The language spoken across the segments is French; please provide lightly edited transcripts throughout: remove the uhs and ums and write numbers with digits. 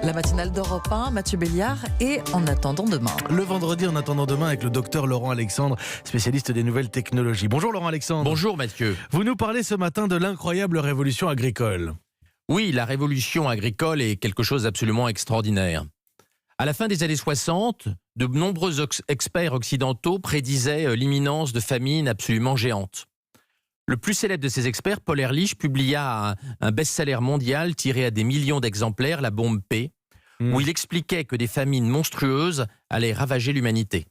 La matinale d'Europe 1, Mathieu Béliard et En attendant demain. Le vendredi, En attendant demain, avec le docteur Laurent Alexandre, spécialiste des nouvelles technologies. Bonjour Laurent Alexandre. Bonjour Mathieu. Vous nous parlez ce matin de l'incroyable révolution agricole. Oui, la révolution agricole est quelque chose d'absolument extraordinaire. À la fin des années 60, de nombreux experts occidentaux prédisaient l'imminence de famines absolument géantes. Le plus célèbre de ces experts, Paul Ehrlich, publia un best-seller mondial tiré à des millions d'exemplaires, La bombe P, où il expliquait que des famines monstrueuses allaient ravager l'humanité.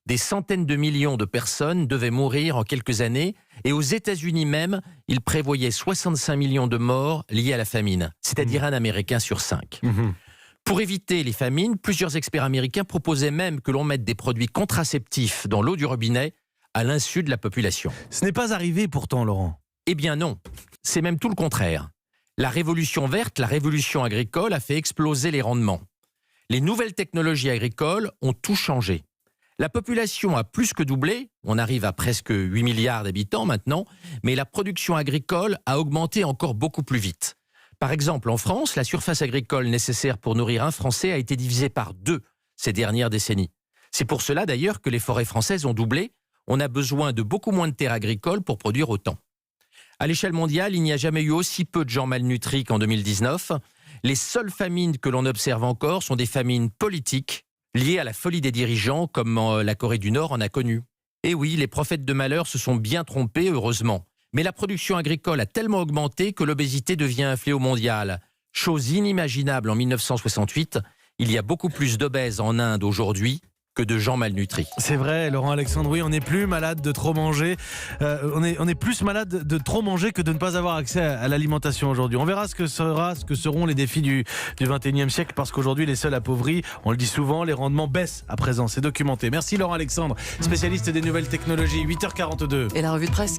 Des centaines de millions de personnes devaient mourir en quelques années, et aux États-Unis même, il prévoyait 65 millions de morts liés à la famine, c'est-à-dire un Américain sur 5. Pour éviter les famines, plusieurs experts américains proposaient même que l'on mette des produits contraceptifs dans l'eau du robinet à l'insu de la population. Ce n'est pas arrivé pourtant, Laurent. Eh bien non, c'est même tout le contraire. La révolution verte, la révolution agricole a fait exploser les rendements. Les nouvelles technologies agricoles ont tout changé. La population a plus que doublé, on arrive à presque 8 milliards d'habitants maintenant, mais la production agricole a augmenté encore beaucoup plus vite. Par exemple, en France, la surface agricole nécessaire pour nourrir un Français a été divisée par 2 ces dernières décennies. C'est pour cela d'ailleurs que les forêts françaises ont doublé. On a besoin de beaucoup moins de terres agricoles pour produire autant. À l'échelle mondiale, il n'y a jamais eu aussi peu de gens malnutris qu'en 2019. Les seules famines que l'on observe encore sont des famines politiques liées à la folie des dirigeants, comme la Corée du Nord en a connu. Et oui, les prophètes de malheur se sont bien trompés, heureusement. Mais la production agricole a tellement augmenté que l'obésité devient un fléau mondial. Chose inimaginable en 1968, il y a beaucoup plus d'obèses en Inde aujourd'hui que de gens malnutris. C'est vrai, Laurent Alexandre, oui, on n'est plus malade de trop manger. On est plus malade de trop manger que de ne pas avoir accès à l'alimentation aujourd'hui. On verra ce que seront les défis du 21e siècle, parce qu'aujourd'hui, les seuls appauvris, on le dit souvent, les rendements baissent à présent. C'est documenté. Merci Laurent Alexandre, spécialiste des nouvelles technologies. 8h42. Et la revue de presse.